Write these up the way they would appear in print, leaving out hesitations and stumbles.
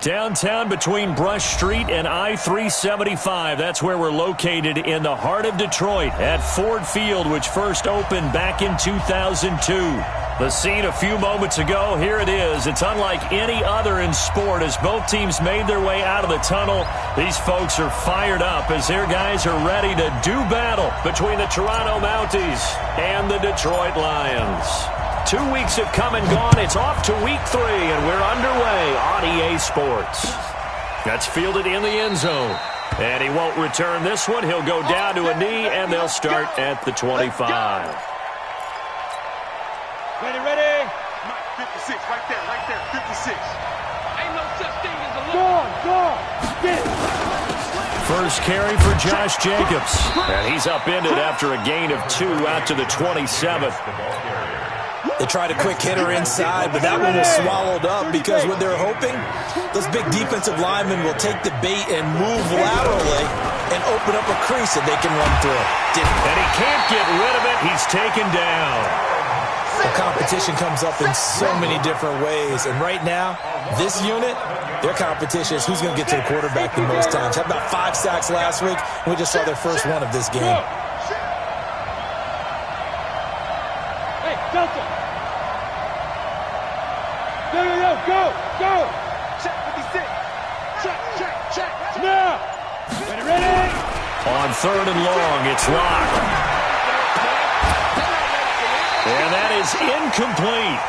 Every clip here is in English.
Downtown between Brush Street and I-375. That's where we're located in the heart of Detroit at Ford Field, which first opened back in 2002. The scene a few moments ago, here it is. It's unlike any other in sport as both teams made their way out of the tunnel. These folks are fired up as their guys are ready to do battle between the Toronto Mounties and the Detroit Lions. 2 weeks have come and gone. It's off to week 3, and we're underway on EA Sports. That's fielded in the end zone. And he won't return this one. He'll go down to a knee, and they'll start at the 25. Ready. 56, right there, 56. Ain't no such thing as a look. Go. Get it. First carry for Josh Jacobs. And he's upended after a gain of 2 out to the 27th. They tried a quick hitter inside, but that one was swallowed up because what they're hoping, those big defensive linemen will take the bait and move laterally and open up a crease that they can run through. And he can't get rid of it. He's taken down. The competition comes up in so many different ways, and right now, this unit, their competition is who's going to get to the quarterback the most times. Had about 5 sacks last week, and we just saw their first one of this game. Hey, Delta. Go. Check 56. Check. Now. Ready. On 3rd and long, it's locked. And that is incomplete.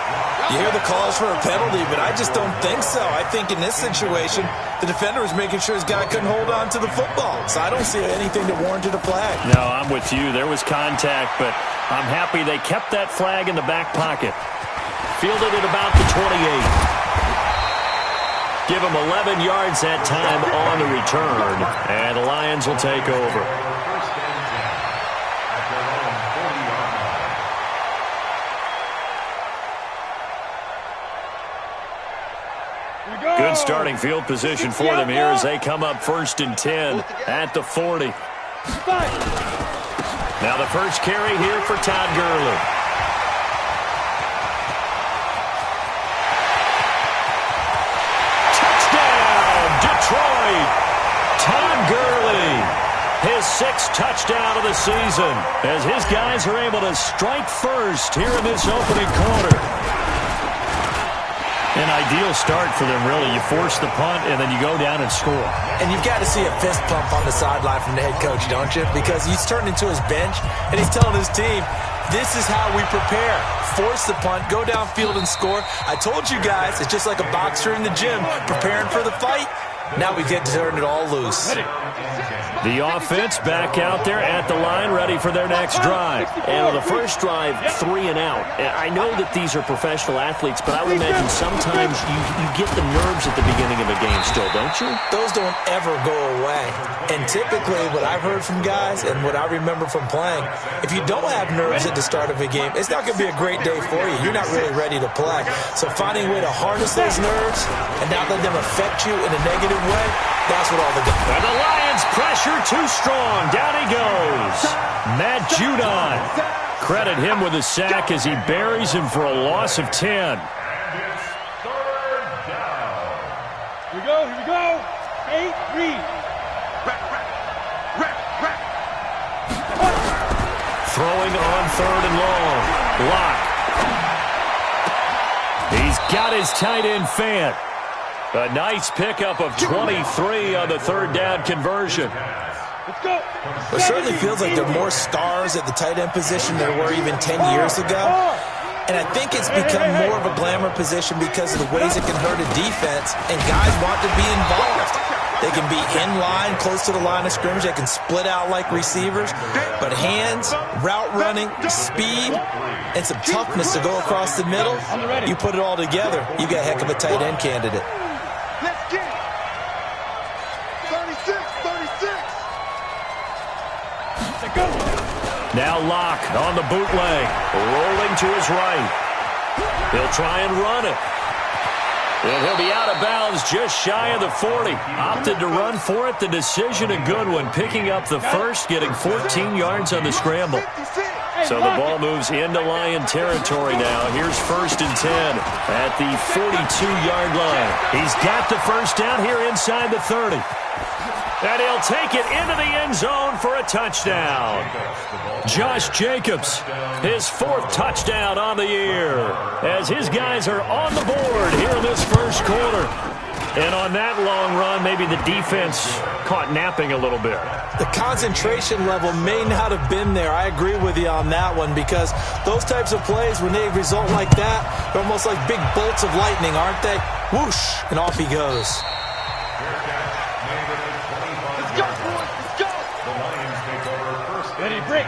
You hear the calls for a penalty, but I just don't think so. I think in this situation, the defender was making sure his guy couldn't hold on to the football. So I don't see anything that warranted a flag. No, I'm with you. There was contact, but I'm happy they kept that flag in the back pocket. Fielded at about the 28. Give him 11 yards that time on the return, and the Lions will take over. Good starting field position for them here as they come up 1st and 10 at the 40. Now the first carry here for Todd Gurley. Detroit, Todd Gurley, his 6th touchdown of the season as his guys are able to strike first here in this opening quarter. An ideal start for them, really. You force the punt, and then you go down and score. And you've got to see a fist pump on the sideline from the head coach, don't you? Because he's turned into his bench, and he's telling his team, this is how we prepare. Force the punt, go downfield and score. I told you guys, it's just like a boxer in the gym preparing for the fight. Now we get to turn it all loose. The offense back out there at the line, ready for their next drive. And on the first drive, 3 and out. I know that these are professional athletes, but I would imagine sometimes you get the nerves at the beginning of a game still, don't you? Those don't ever go away. And typically, what I've heard from guys and what I remember from playing, if you don't have nerves at the start of a game, it's not going to be a great day for you. You're not really ready to play. So finding a way to harness those nerves and not let them affect you in a negative way, that's what all the guys. And the Lions pressure too strong. Down he goes. Matt Judon. Credit him with a sack as he buries him for a loss of 10. Here we go. 8, read. Throwing on 3rd and long. Lock. He's got his tight end Fant. A nice pickup of 23 on the 3rd down conversion. Let's go. It certainly feels like there are more stars at the tight end position than there were even 10 years ago. And I think it's become more of a glamour position because of the ways it can hurt a defense, and guys want to be involved. They can be in line, close to the line of scrimmage. They can split out like receivers. But hands, route running, speed, and some toughness to go across the middle, you put it all together, you got a heck of a tight end candidate. Let's get it. 36. Now Locke on the bootleg, rolling to his right. He'll try and run it. And he'll be out of bounds just shy of the 40. Opted to run for it. The decision a good one. Picking up the first, getting 14 yards on the scramble. So the ball moves into Lion territory now. Here's 1st and 10 at the 42-yard line. He's got the first down here inside the 30. And he'll take it into the end zone for a touchdown. Josh Jacobs, his 4th touchdown on the year, as his guys are on the board here in this first quarter. And on that long run, maybe the defense caught napping a little bit. The concentration level may not have been there. I agree with you on that one, because those types of plays, when they result like that, they're almost like big bolts of lightning, aren't they? Whoosh, and off he goes.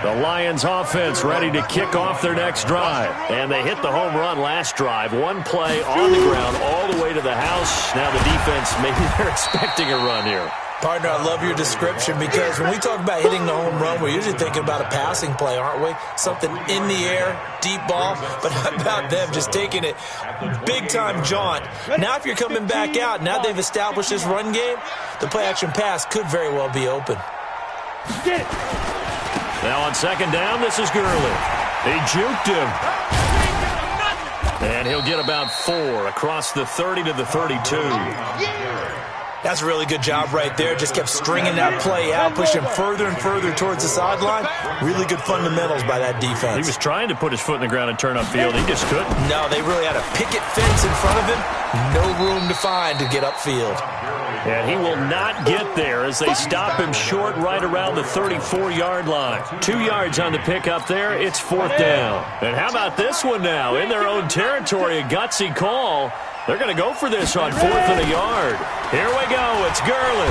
The Lions offense ready to kick off their next drive. And they hit the home run last drive. One play on the ground all the way to the house. Now the defense, maybe they're expecting a run here. Partner, I love your description, because when we talk about hitting the home run, we're usually thinking about a passing play, aren't we? Something in the air, deep ball. But how about them just taking it big-time jaunt? Now if you're coming back out, now they've established this run game, the play-action pass could very well be open. Get it. Now on 2nd down, this is Gurley. He juked him. And he'll get about 4 across the 30 to the 32. That's a really good job right there. Just kept stringing that play out, pushing further and further towards the sideline. Really good fundamentals by that defense. He was trying to put his foot in the ground and turn upfield. He just couldn't. No, they really had a picket fence in front of him. No room to find to get upfield. And he will not get there as they stop him short right around the 34-yard line. 2 yards on the pick up there. It's 4th down. And how about this one now? In their own territory, a gutsy call. They're going to go for this on 4th and a yard. Here we go. It's Gurley.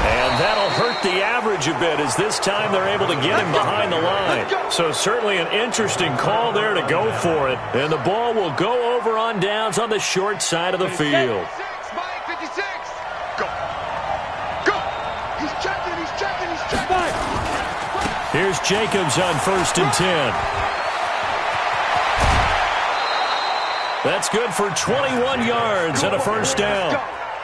And that'll hurt the average a bit, as this time they're able to get him behind the line. So certainly an interesting call there to go for it. And the ball will go over on downs on the short side of the field. Here's Jacobs on 1st and 10. That's good for 21 yards and a first down.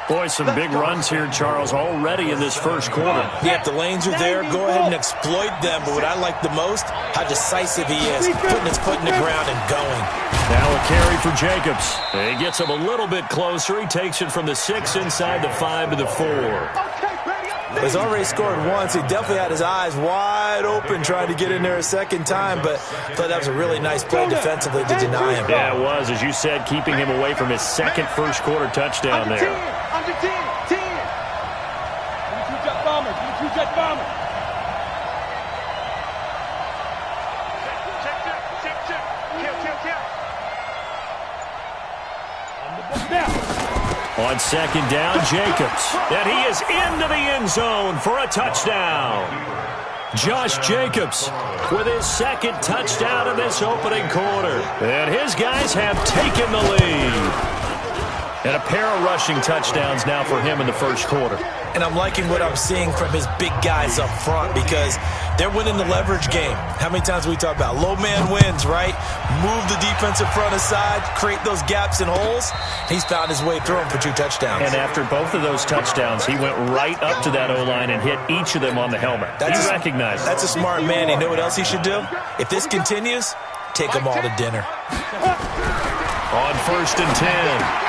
Boy, some big runs here, Charles, already in this first quarter. Yeah, if the lanes are there, go ahead and exploit them. But what I like the most, how decisive he is, putting his foot in the ground and going. Now a carry for Jacobs. He gets him a little bit closer. He takes it from the 6 inside the 5 to the 4. He's already scored once. He definitely had his eyes wide open trying to get in there a second time, but I thought that was a really nice play defensively to deny him. Yeah, it was, as you said, keeping him away from his second first-quarter touchdown there. Under 10. 10. 22-jet bomber. 22-jet bomber. On 2nd down, Jacobs. And he is into the end zone for a touchdown. Josh Jacobs with his 2nd touchdown in this opening quarter. And his guys have taken the lead. And a pair of rushing touchdowns now for him in the first quarter. And I'm liking what I'm seeing from his big guys up front, because they're winning the leverage game. How many times we talk about low man wins, right? Move the defensive front aside, create those gaps and holes. He's found his way through them for 2 touchdowns. And after both of those touchdowns, he went right up to that O-line and hit each of them on the helmet. He recognized it. That's a smart man. You know what else he should do? If this continues, take them all to dinner. On 1st and 10,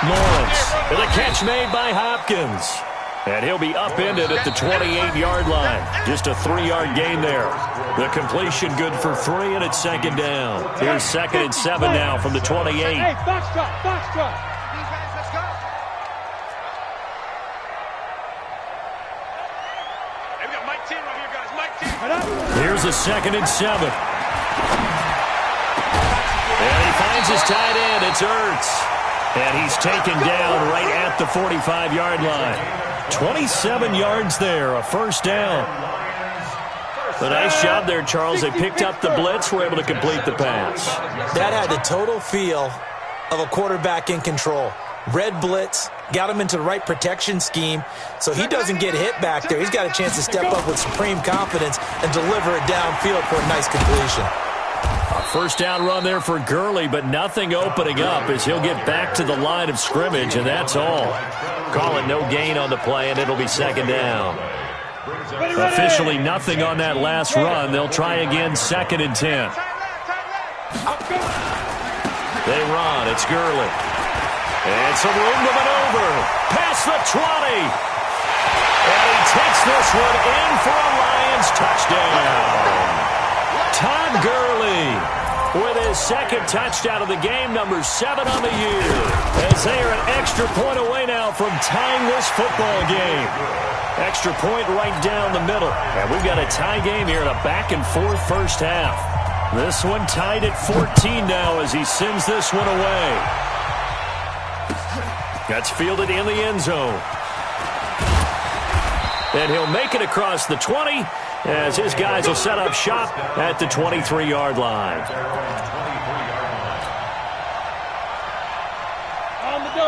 Lawrence with a catch made by Hopkins. And he'll be upended at the 28-yard line. Just a 3-yard gain there. The completion good for 3, and it's 2nd down. Here's 2nd and 7 now from the 28. Hey, box drop, box drop. Let's go. Hey, we got Mike 10 right here, guys. Mike 10. Here's a 2nd and 7. And he finds his tight end. It's Ertz. And he's taken down right at the 45-yard line. 27 yards there, a first down. A nice job there, Charles. They picked up the blitz, were able to complete the pass. That had the total feel of a quarterback in control. Red blitz, got him into the right protection scheme, so he doesn't get hit back there. He's got a chance to step up with supreme confidence and deliver it downfield for a nice completion. First down run there for Gurley, but nothing opening up as he'll get back to the line of scrimmage, and that's all. Call it no gain on the play, and it'll be 2nd down. Officially nothing on that last run. They'll try again, 2nd and 10. They run. It's Gurley. And some room to maneuver. Past the 20. And he takes this one in for a Lions touchdown. Todd Gurley with his 2nd touchdown of the game, number 7 on the year. As they are an extra point away now from tying this football game. Extra point right down the middle. And we've got a tie game here in a back-and-forth first half. This one tied at 14 now as he sends this one away. That's fielded in the end zone. And he'll make it across the 20 as his guys will set up shop at the 23-yard line.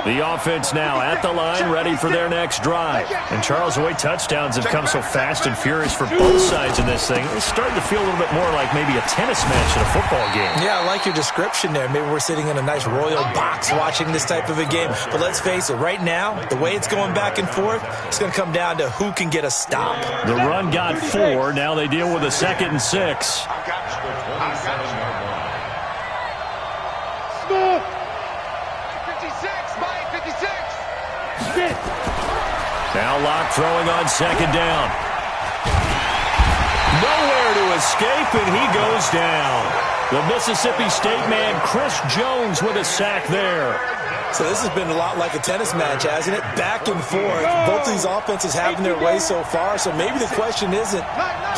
The offense now at the line, ready for their next drive. And Charles, the way touchdowns have come so fast and furious for both sides in this thing, it's starting to feel a little bit more like maybe a tennis match in a football game. Yeah, I like your description there. Maybe we're sitting in a nice royal box watching this type of a game. But let's face it, right now, the way it's going back and forth, it's going to come down to who can get a stop. The run got 4. Now they deal with a 2nd and 6. Now Locke throwing on 2nd down. Nowhere to escape, and he goes down. The Mississippi State man, Chris Jones, with a sack there. So this has been a lot like a tennis match, hasn't it? Back and forth. Both these offenses having their way so far, so maybe the question isn't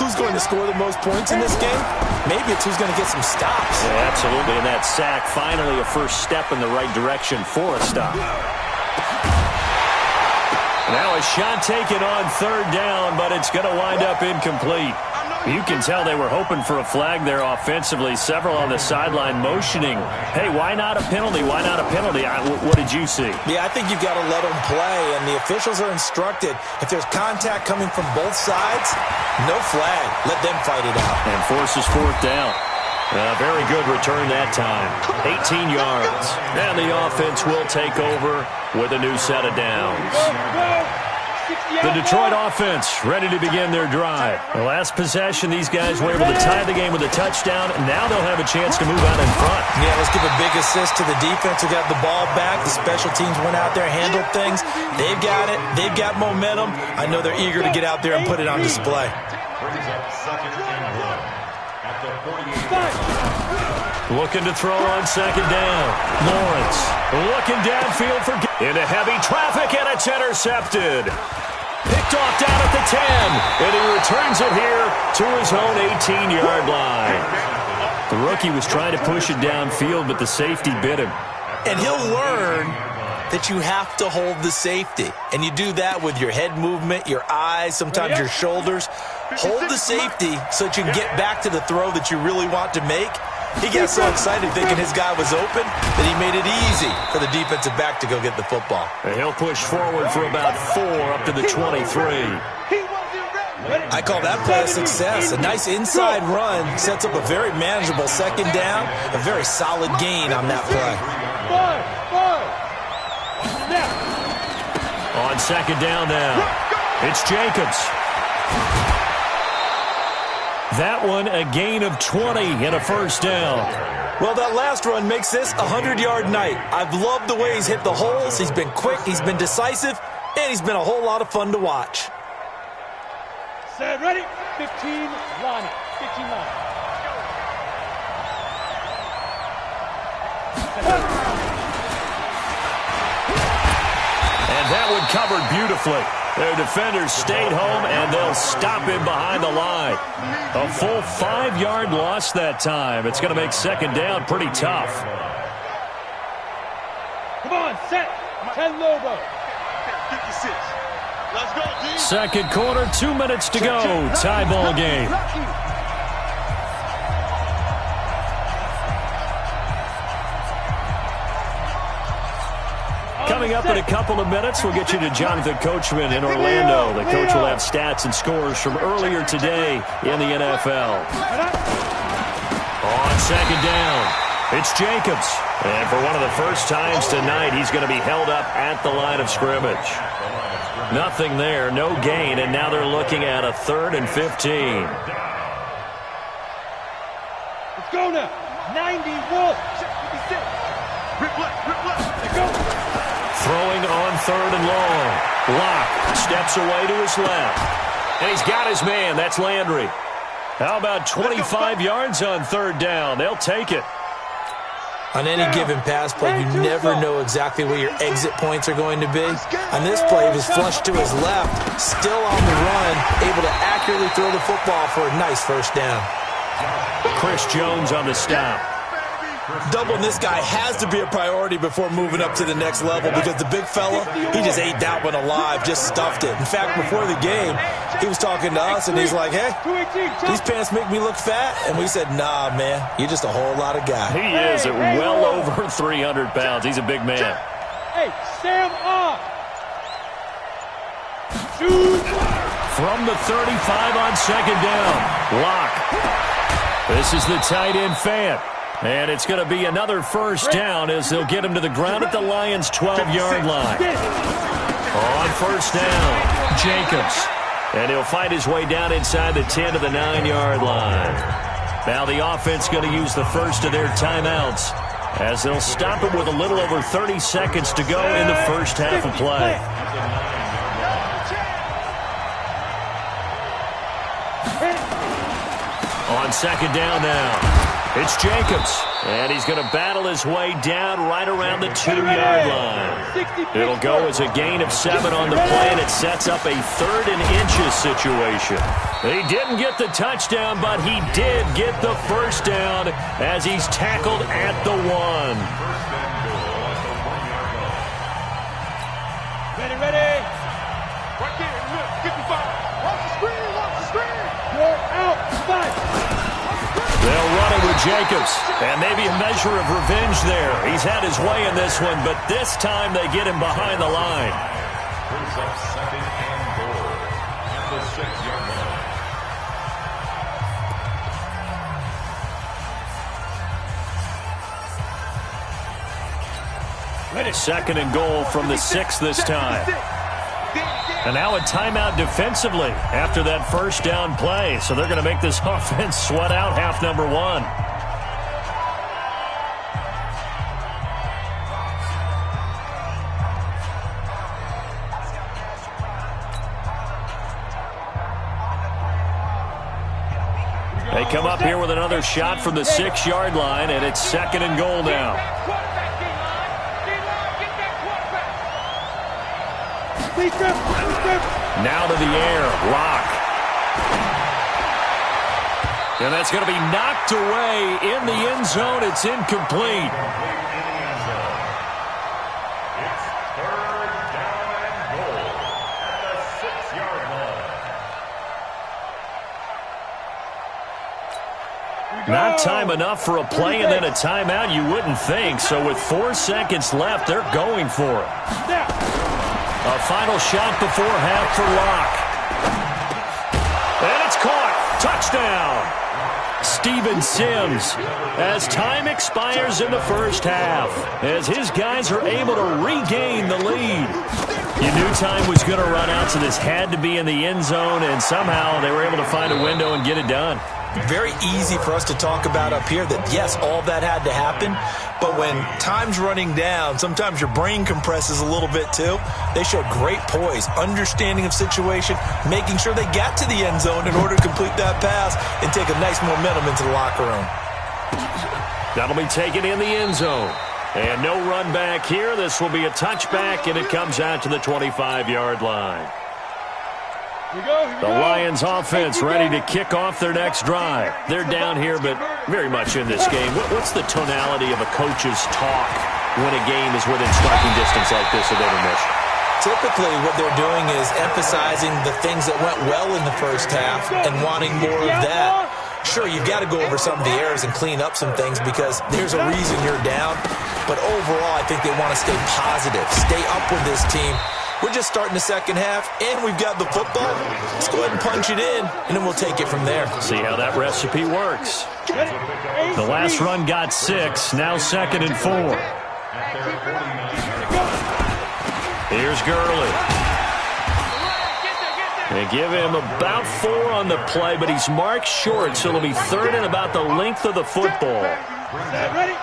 who's going to score the most points in this game. Maybe it's who's going to get some stops. Yeah, absolutely, and that sack finally a first step in the right direction for a stop. Now a shot taken on 3rd down, but it's going to wind up incomplete. You can tell they were hoping for a flag there offensively. Several on the sideline motioning, hey, why not a penalty? Why not a penalty? What did you see? Yeah, I think you've got to let them play, and the officials are instructed. If there's contact coming from both sides, no flag. Let them fight it out. And forces 4th down. Very good return that time. 18 yards. And the offense will take over with a new set of downs. The Detroit offense ready to begin their drive. The last possession, these guys were able to tie the game with a touchdown. Now they'll have a chance to move out in front. Yeah, let's give a big assist to the defense who got the ball back. The special teams went out there, handled things. They've got it. They've got momentum. I know they're eager to get out there and put it on display. Looking to throw on 2nd down. Lawrence looking downfield for into heavy traffic, and it's intercepted. Picked off down at the 10, and he returns it here to his own 18-yard line. The rookie was trying to push it downfield, but the safety bit him. And he'll learn that you have to hold the safety. And you do that with your head movement, your eyes, sometimes your shoulders. Hold the safety so that you can get back to the throw that you really want to make. He got so excited thinking his guy was open that he made it easy for the defensive back to go get the football. And he'll push forward for about 4 up to the 23. I call that play a success. A nice inside run sets up a very manageable 2nd down. A very solid gain on that play. On 2nd down now, it's Jacobs. That one a gain of 20 and a 1st down. Well, that last run makes this a 100-yard night. I've loved the way he's hit the holes. He's been quick, he's been decisive, and he's been a whole lot of fun to watch. Set, ready, 15, line up, 15 line. And that one covered beautifully. Their defenders stayed home, and they'll stop him behind the line. A full 5-yard loss that time. It's going to make 2nd down pretty tough. Come on, set. 10 Lobo. 56. Let's go, D. 2nd quarter, 2 minutes to go. Tie ball game. Coming up in a couple of minutes, we'll get you to Jonathan Coachman in Orlando. The coach will have stats and scores from earlier today in the NFL. On 2nd down, it's Jacobs. And for one of the first times tonight, he's going to be held up at the line of scrimmage. Nothing there, no gain, and now they're looking at a 3rd and 15. Let's go now. 90, Wolf. Check 56. Rip left, rip left. Let's go. Throwing on 3rd and long. Locke steps away to his left. And he's got his man. That's Landry. How about 25 yards on 3rd down? They'll take it. On any given pass play, you never know exactly where your exit points are going to be. On this play, he was flushed to his left, still on the run, able to accurately throw the football for a nice 1st down. Chris Jones on the stop. Doubling this guy has to be a priority before moving up to the next level because the big fella, he just ate that one alive, just stuffed it. In fact, before the game, he was talking to us, and he's like, hey, these pants make me look fat. And we said, nah, man, you're just a whole lot of guy. He is at well over 300 pounds. He's a big man. Hey, Sam off. Shoot. From the 35 on 2nd down, Locke. This is the tight end, Fant. And it's going to be another 1st down as they'll get him to the ground at the Lions' 12-yard line. On 1st down, Jacobs. And he'll find his way down inside the 10 to the 9-yard line. Now the offense going to use the first of their timeouts as they'll stop it with a little over 30 seconds to go in the first half of play. On 2nd down now. It's Jacobs, and he's going to battle his way down right around the 2-yard line. It'll go as a gain of 7 on the play, and it sets up a 3rd and inches situation. He didn't get the touchdown, but he did get the 1st down as he's tackled at the 1. Ready. Right there, 55. Watch the screen, watch the screen. You're out. 5. They'll run it with Jacobs, and maybe a measure of revenge there. He's had his way in this one, but this time they get him behind the line. Brings up 2nd and goal at the 6-yard line. 2nd and goal from the 6 this time. And now a timeout defensively after that 1st down play. So they're going to make this offense sweat out half number 1. They come up here with another shot from the 6-yard line, and it's 2nd and goal now. Now to the air, Locke. And that's going to be knocked away in the end zone. It's incomplete. It's 3rd down and goal at the 6-yard line. Not time enough for a play and then a timeout, you wouldn't think. So with 4 seconds left, they're going for it. A final shot before half for Locke. And it's caught. Touchdown. Steven Sims as time expires in the first half, as his guys are able to regain the lead. You knew time was going to run out, so this had to be in the end zone, and somehow they were able to find a window and get it done. Very easy for us to talk about up here that, yes, all that had to happen, but when time's running down, sometimes your brain compresses a little bit too. They showed great poise, understanding of situation, making sure they got to the end zone in order to complete that pass and take a nice momentum into the locker room. That'll be taken in the end zone. And no run back here. This will be a touchback, and it comes out to the 25-yard line. The Lions offense ready to kick off their next drive. They're down here, but very much in this game. What's the tonality of a coach's talk when a game is within striking distance like this of intermission? Typically, what they're doing is emphasizing the things that went well in the first half and wanting more of that. Sure, you've got to go over some of the errors and clean up some things because there's a reason you're down. But overall, I think they want to stay positive, stay up with this team, We're just starting the second half, and we've got the football. Let's go ahead and punch it in, and then we'll take it from there. See how that recipe works. The last run got 6, now 2nd and 4. Here's Gurley. They give him about 4 on the play, but he's marked short, so it'll be 3rd and about the length of the football. Ready?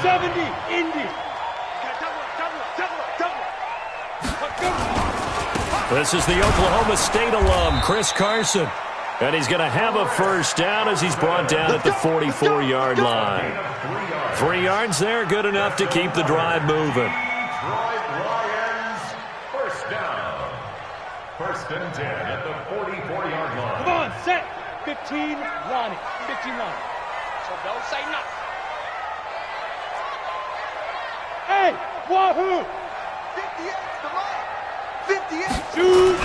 70, Indy. This is the Oklahoma State alum, Chris Carson. And he's going to have a first down as he's brought down at the 44-yard line. 3 yards there, good enough to keep the drive moving. First down. 1st and 10 at the 44-yard line. Come on, set. 15, Ronnie. 15, Ronnie. So don't say nothing. Hey, wahoo! 58 to right. 58. Shoot.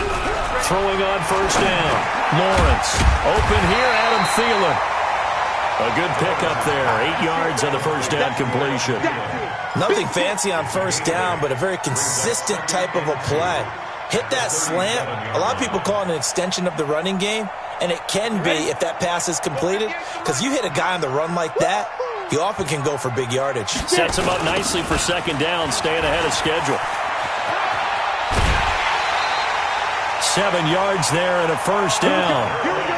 Throwing on first down. Lawrence. Open here, Adam Thielen. A good pickup there. 8 yards on the first down completion. Nothing fancy on first down, but a very consistent type of a play. Hit that slant. A lot of people call it an extension of the running game, and it can be if that pass is completed, because you hit a guy on the run like that, you often can go for big yardage. Sets him up nicely for second down, staying ahead of schedule. 7 yards there and a first down.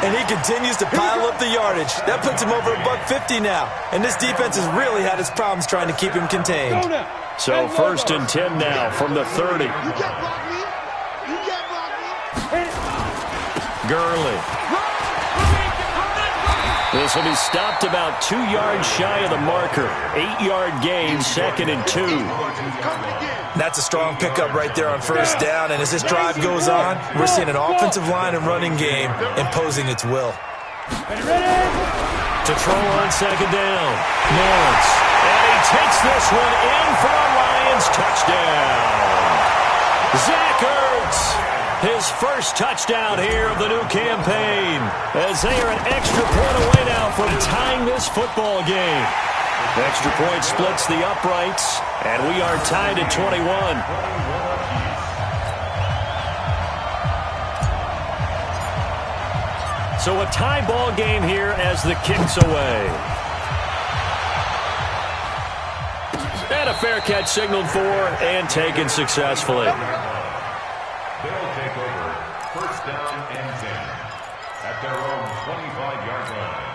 And he continues to pile up the yardage. That puts him over $150 now. And this defense has really had its problems trying to keep him contained. So 1st and 10 now from the 30. You can't block me. You can't block me. Gurley. This will be stopped about 2 yards shy of the marker. 8-yard gain, 2nd and 2. That's a strong pickup right there on first down. And as this drive goes on, we're seeing an offensive line and running game imposing its will. To throw on second down. Lawrence. And he takes this one in for a Lions touchdown. Zach Ertz. His first touchdown here of the new campaign, as they are an extra point away now from tying this football game. The extra point splits the uprights, and we are tied at 21. So a tie ball game here as the kick's away. And a fair catch signaled for and taken successfully. They'll take over 1st down and 10 at their own 25-yard line.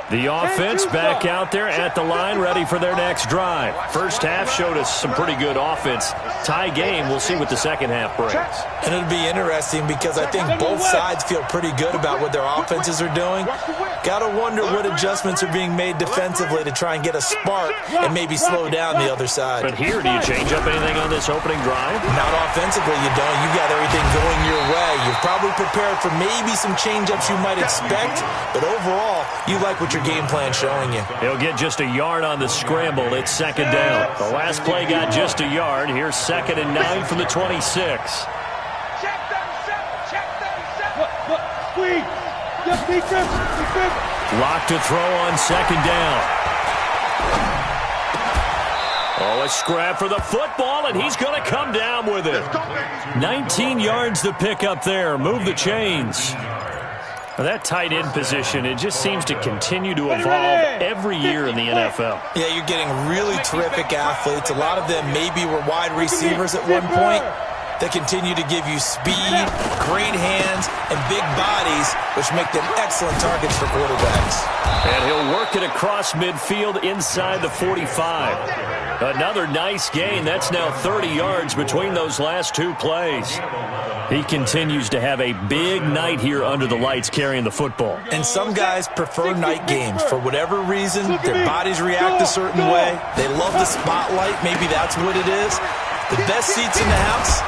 The offense back out there at the line, ready for their next drive. First half showed us some pretty good offense. Tie game, we'll see what the second half brings. And it'll be interesting because I think both sides feel pretty good about what their offenses are doing. Got to wonder what adjustments are being made defensively to try and get a spark and maybe slow down the other side. But here, do you change up anything on this opening drive? Not offensively, you don't. You got everything going your way. You're probably prepared for maybe some change-ups you might expect, but overall, you like what your game plan's showing you. He'll get just a yard on the scramble. It's second down. The last play got just a yard. Here's 2nd and 9 from the 26. Check them, set. Check them, set. Squeeze. Defense. Lock to throw on second down. Oh, a scrap for the football, and he's going to come down with it. 19 yards to pick up there. Move the chains. That tight end position, it just seems to continue to evolve every year in the NFL. Yeah, you're getting really terrific athletes. A lot of them maybe were wide receivers at one point. They continue to give you speed, great hands, and big bodies, which make them excellent targets for quarterbacks. And he'll work it across midfield inside the 45. Another nice gain. That's now 30 yards between those last 2 plays. He continues to have a big night here under the lights carrying the football. And some guys prefer night games. For whatever reason, their bodies react a certain way. They love the spotlight. Maybe that's what it is. The best seats in the house,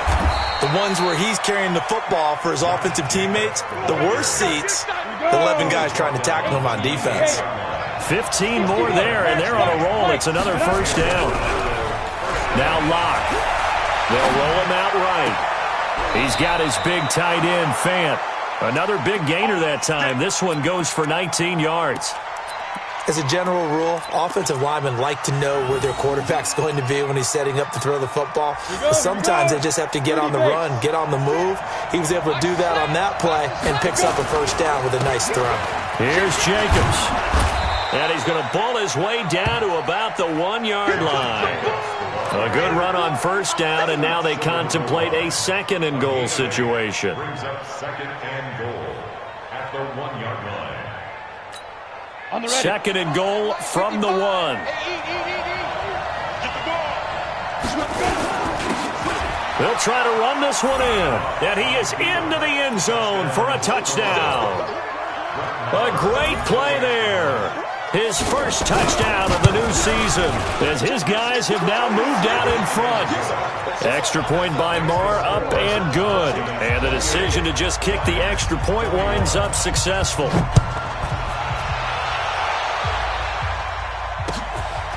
the ones where he's carrying the football for his offensive teammates. The worst seats, the 11 guys trying to tackle him on defense. 15 more there, and they're on a roll. It's another first down. Now Locke. They'll roll him out right. He's got his big tight end, Fant. Another big gainer that time. This one goes for 19 yards. As a general rule, offensive linemen like to know where their quarterback's going to be when he's setting up to throw the football. But sometimes they just have to get on the run, get on the move. He was able to do that on that play and picks up a first down with a nice throw. Here's Jacobs. And he's going to bull his way down to about the 1-yard line. A good run on first down, and now they contemplate a second-and-goal situation. Brings up second and goal at the 1-yard line. Second and goal from the 1. They'll try to run this one in. And he is into the end zone for a touchdown. A great play there. His first touchdown of the new season, as his guys have now moved out in front. Extra point by Marr, up and good. And the decision to just kick the extra point winds up successful.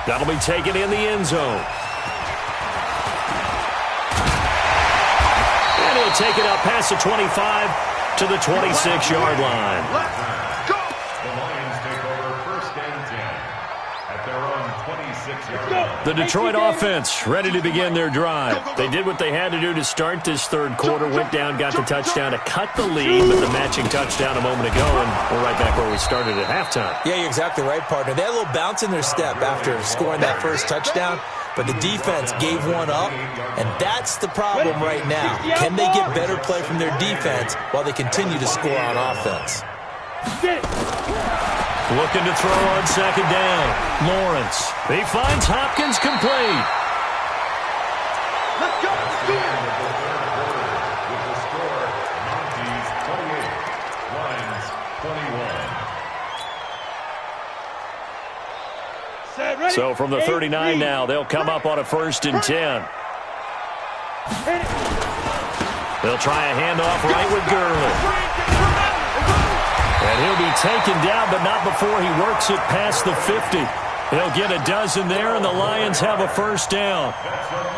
That'll be taken in the end zone. And he'll take it out past the 25 to the 26-yard line. The Lions take over first and 10 at their own 26-yard line. The Detroit offense ready to begin their drive. They did what they had to do to start this third quarter, went down, got the touchdown to cut the lead, but the matching touchdown a moment ago, and we're right back where we started at halftime. Yeah, you're exactly right, partner. They had a little bounce in their step after scoring that first touchdown, but the defense gave one up, and that's the problem right now. Can they get better play from their defense while they continue to score on offense? Looking to throw on second down. Lawrence. He finds Hopkins complete. Let's go. With the score, Monty's 28, Lions 21. So from the 39 now, they'll come up on a first and 10. They'll try a handoff right with Gurley. And he'll be taken down, but not before he works it past the 50. He'll get a dozen there, and the Lions have a first down.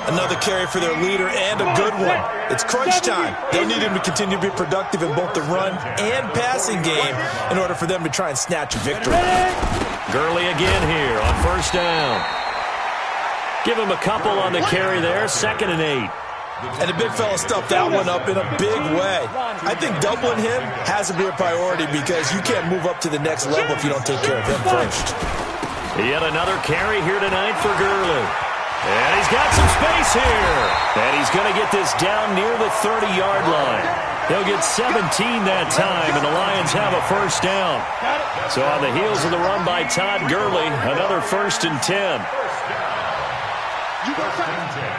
Another carry for their leader, and a good one. It's crunch time. They'll need him to continue to be productive in both the run and passing game in order for them to try and snatch a victory. Gurley again here on first down. Give him a couple on the carry there, 2nd and 8. And the big fella stuffed that one up in a big way. I think doubling him has to be a priority because you can't move up to the next level if you don't take care of him first. Yet another carry here tonight for Gurley. And he's got some space here. And he's going to get this down near the 30-yard line. He'll get 17 that time, and the Lions have a first down. So on the heels of the run by Todd Gurley, another first and 10. You got time.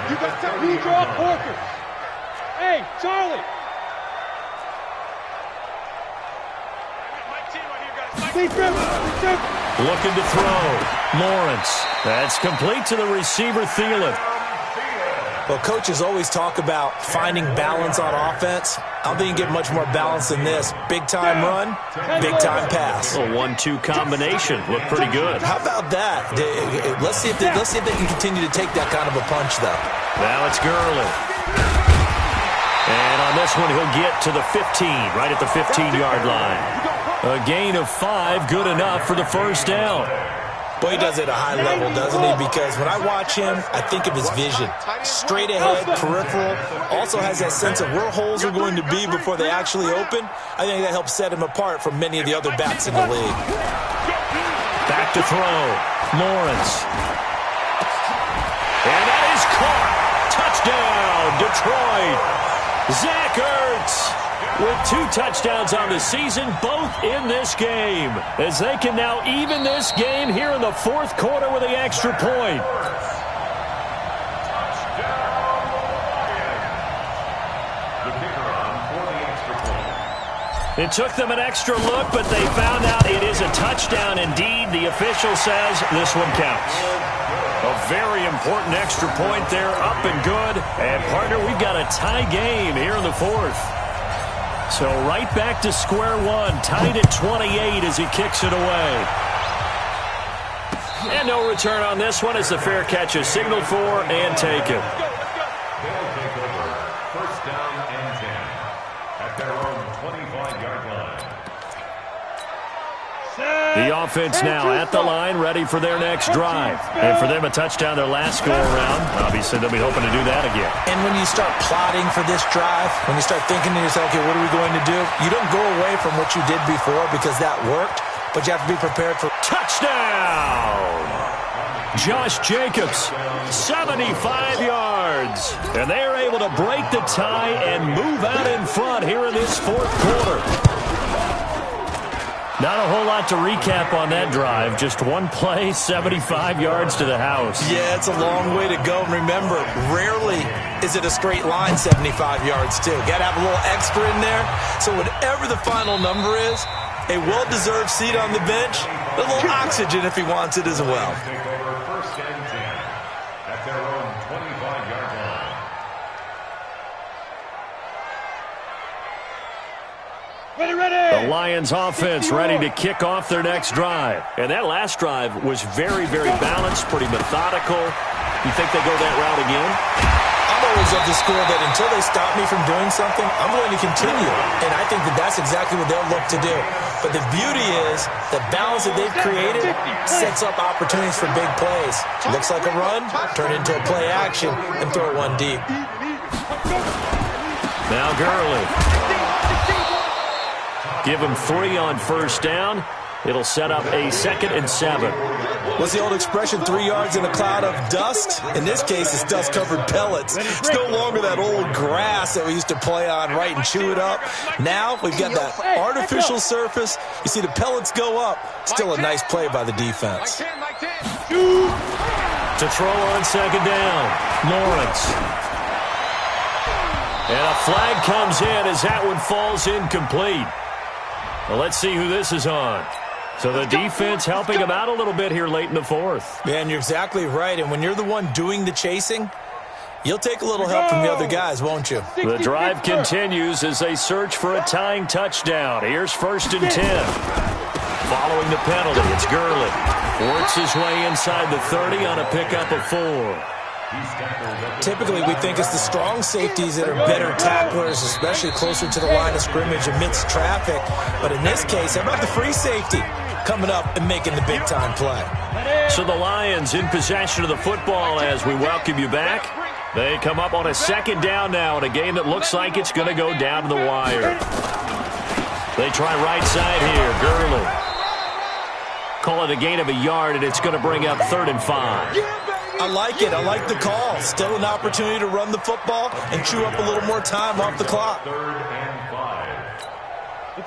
You got time. You draw Porker. Hey, Charlie. Looking to throw. Lawrence. That's complete to the receiver, Thielen. Well, coaches always talk about finding balance on offense. I don't think you can get much more balance than this. Big-time run, big-time pass. A 1-2 combination. Looked pretty good. How about that? Let's see if they can continue to take that kind of a punch, though. Now it's Gurley. And on this one, he'll get to the 15, right at the 15-yard line. A gain of 5, good enough for the first down. Boy, he does it at a high level, doesn't he? Because when I watch him, I think of his vision. Straight ahead, peripheral. Also has that sense of where holes are going to be before they actually open. I think that helps set him apart from many of the other backs in the league. Back to throw. Lawrence. And that is caught. Touchdown, Detroit. Zach Ertz with 2 touchdowns on the season, both in this game, as they can now even this game here in the 4th quarter with the extra point. It took them an extra look, but they found out it is a touchdown indeed. The official says this one counts. A very important extra point there, up and good. And, partner, we've got a tie game here in the 4th. So right back to square one, tied at 28 as he kicks it away. And no return on this one as the fair catch is signaled for and taken. They'll take over first down and 10 at their own 25-yard line. The offense now at the line, ready for their next drive. And for them, a touchdown their last go-around. Obviously, they'll be hoping to do that again. And when you start plotting for this drive, when you start thinking to yourself, okay, what are we going to do? You don't go away from what you did before because that worked, but you have to be prepared for touchdown. Josh Jacobs, 75 yards. And they are able to break the tie and move out in front here in this fourth quarter. Not a whole lot to recap on that drive. Just one play, 75 yards to the house. Yeah, it's a long way to go. And remember, rarely is it a straight line 75 yards, too. Got to have a little extra in there. So whatever the final number is, a well-deserved seat on the bench, a little oxygen if he wants it as well. First and 10 at their own 25-yard line. The Lions offense ready to kick off their next drive. And that last drive was very, very balanced, pretty methodical. You think they go that route again? I'm always of the school that until they stop me from doing something, I'm going to continue. And I think that that's exactly what they'll look to do. But the beauty is the balance that they've created sets up opportunities for big plays. Looks like a run, turn into a play action, and throw one deep. Now Gurley. Give him 3 on first down. It'll set up a 2nd and 7. What's the old expression, 3 yards in a cloud of dust? In this case, it's dust-covered pellets. It's no longer that old grass that we used to play on, right, and chew it up. Now we've got that artificial surface. You see the pellets go up. Still a nice play by the defense. To throw on 2nd down, Lawrence. And a flag comes in as that one falls incomplete. Well, let's see who this is on. So the defense helping him out a little bit here late in the fourth. Yeah, and you're exactly right. And when you're the one doing the chasing, you'll take a little help from the other guys, won't you? The drive continues as they search for a tying touchdown. Here's 1st and 10. Following the penalty, it's Gurley. Works his way inside the 30 on a pickup of 4. Typically, we think it's the strong safeties that are better tacklers, especially closer to the line of scrimmage amidst traffic. But in this case, how about the free safety coming up and making the big-time play? So the Lions in possession of the football as we welcome you back. They come up on a 2nd down now in a game that looks like it's going to go down to the wire. They try right side here. Gurley. Call it a gain of a yard, and it's going to bring up 3rd and 5. I like it. I like the call. Still an opportunity to run the football and chew up a little more time off the clock. 3rd and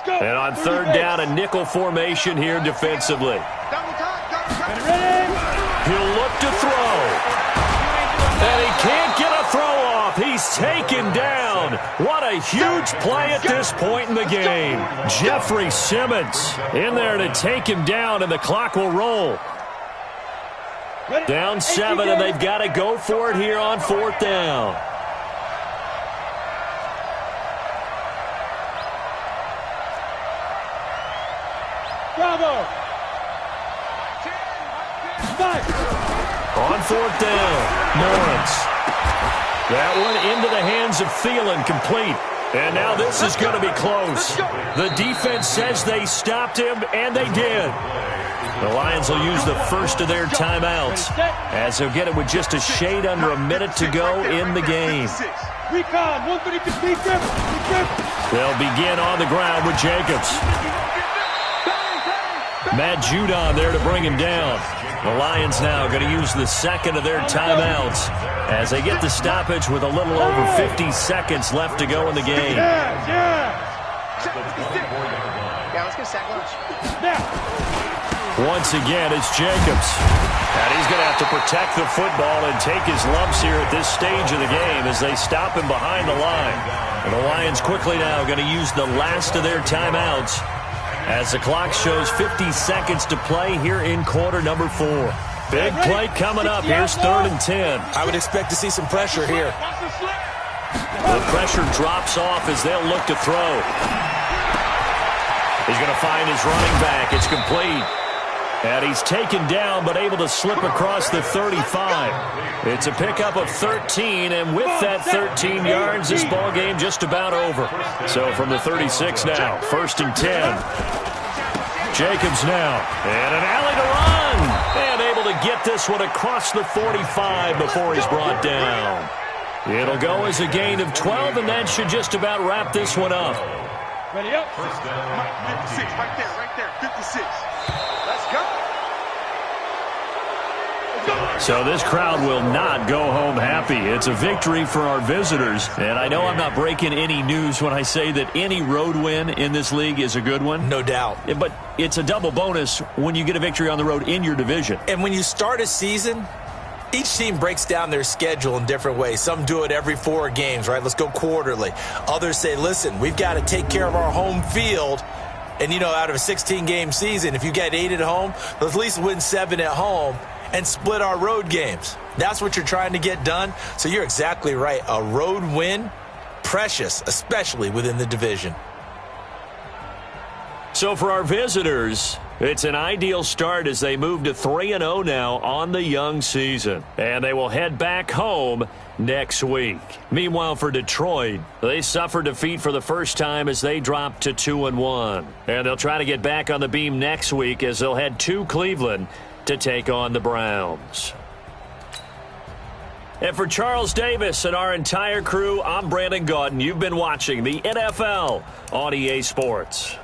5. And on 3rd down, a nickel formation here defensively. He'll look to throw. And he can't get a throw off. He's taken down. What a huge play at this point in the game. Jeffrey Simmons in there to take him down, and the clock will roll. Down 7, and they've got to go for it here on 4th down. Bravo! On 4th down, Lawrence. That one into the hands of Thielen, complete. And now this is going to be close. The defense says they stopped him, and they did. The Lions will use the first of their timeouts as they'll get it with just a shade under a minute to go in the game. They'll begin on the ground with Jacobs. Matt Judon there to bring him down. The Lions now going to use the 2nd of their timeouts as they get the stoppage with a little over 50 seconds left to go in the game. Let's get a sack lunch. Once again, it's Jacobs. And he's going to have to protect the football and take his lumps here at this stage of the game as they stop him behind the line. And the Lions quickly now going to use the last of their timeouts as the clock shows 50 seconds to play here in quarter number 4. Big play coming up. Here's 3rd and 10. I would expect to see some pressure here. The pressure drops off as they'll look to throw. He's going to find his running back. It's complete. And he's taken down but able to slip across the 35. It's a pickup of 13, and with that 13 yards, this ball game just about over. So from the 36 now, 1st and 10. Jacobs now, and an alley to run, and able to get this one across the 45 before he's brought down. It'll go as a gain of 12, and that should just about wrap this one up. Ready up. First down, 56, right there, 56. Let's go. So this crowd will not go home happy. It's a victory for our visitors. And I know I'm not breaking any news when I say that any road win in this league is a good one. No doubt. But it's a double bonus when you get a victory on the road in your division. And when you start a season, each team breaks down their schedule in different ways. Some do it every 4 games, right? Let's go quarterly. Others say, listen, we've got to take care of our home field. And, you know, out of a 16-game season, if you get 8 at home, let's at least win 7 at home and split our road games. That's what you're trying to get done. So you're exactly right. A road win, precious, especially within the division. So for our visitors, it's an ideal start as they move to 3-0 now on the young season. And they will head back home next week. Meanwhile, for Detroit, they suffered defeat for the first time as they dropped to 2-1. And they'll try to get back on the beam next week as they'll head to Cleveland to take on the Browns. And for Charles Davis and our entire crew, I'm Brandon Gaudin. You've been watching the NFL on EA Sports.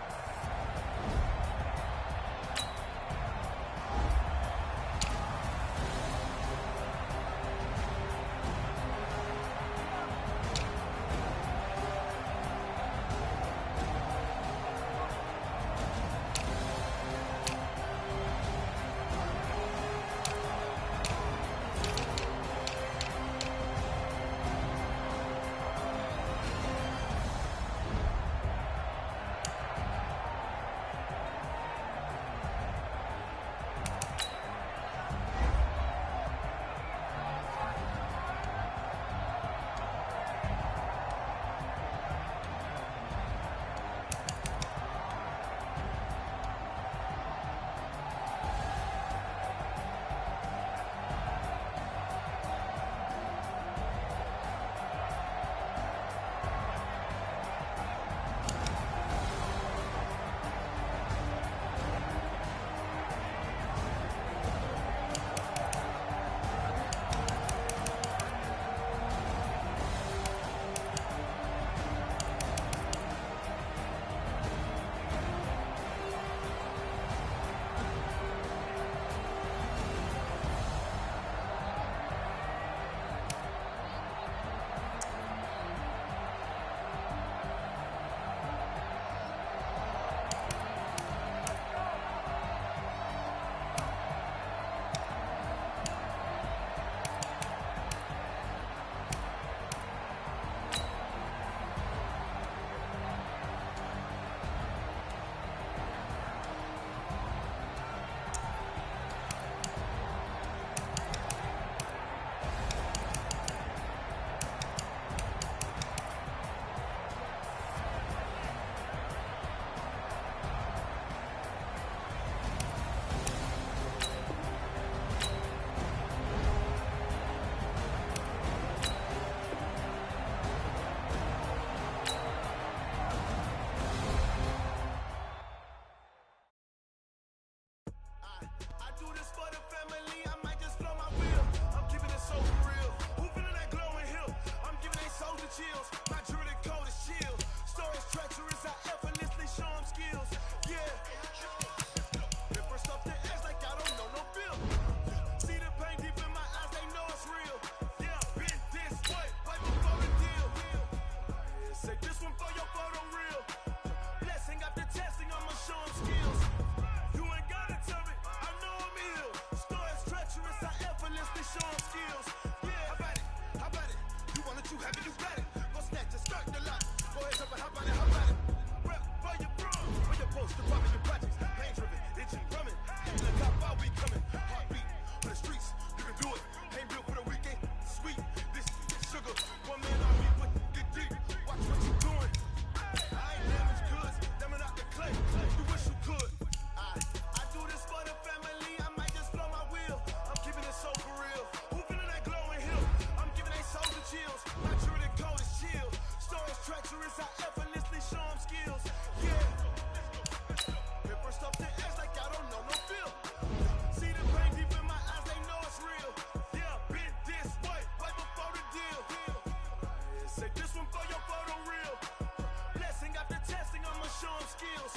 them skills.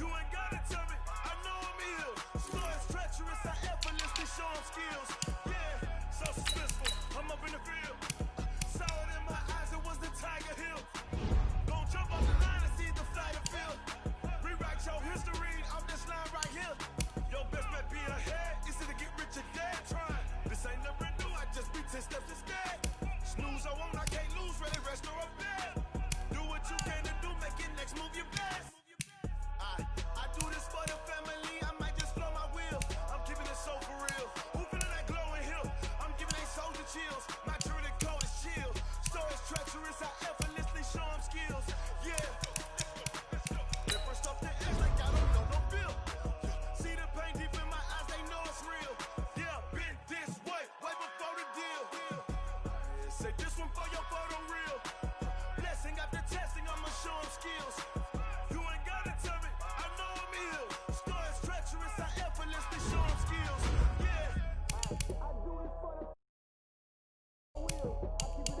You ain't gotta tell me, I know I'm ill. Slow as treacherous, I effortlessly show them skills. Yeah, so suspenseful, I'm up in the field. Solid in my eyes, it was the Tiger Hill. Gon' jump off the line and see the flight of field. Rewrite your history off this line right here. Your best bet be ahead, it's to get rich or dead trying. This ain't never new, I just be 10 steps instead. Snooze, I won't, I can't lose, ready, rest or up bed. Do what you can to do, make it next move your best. I do this for the family, I might just blow my wheel. I'm keeping it so for real. Who feeling that glowing hill? I'm giving they soldier chills. My Druidic code is chill. Stories treacherous, I effortlessly show them skills. Yeah. Different stuff to act like I don't know no bill. See the pain deep in my eyes, they know it's real. Yeah, been this way before the deal. Say this one for your photo reel. Blessing after testing, I'ma show them skills. You ain't gotta tell me, I know I'm ill. Stories treacherous, I effortlessly show them skills. Yeah. I do this for the wheel. I keep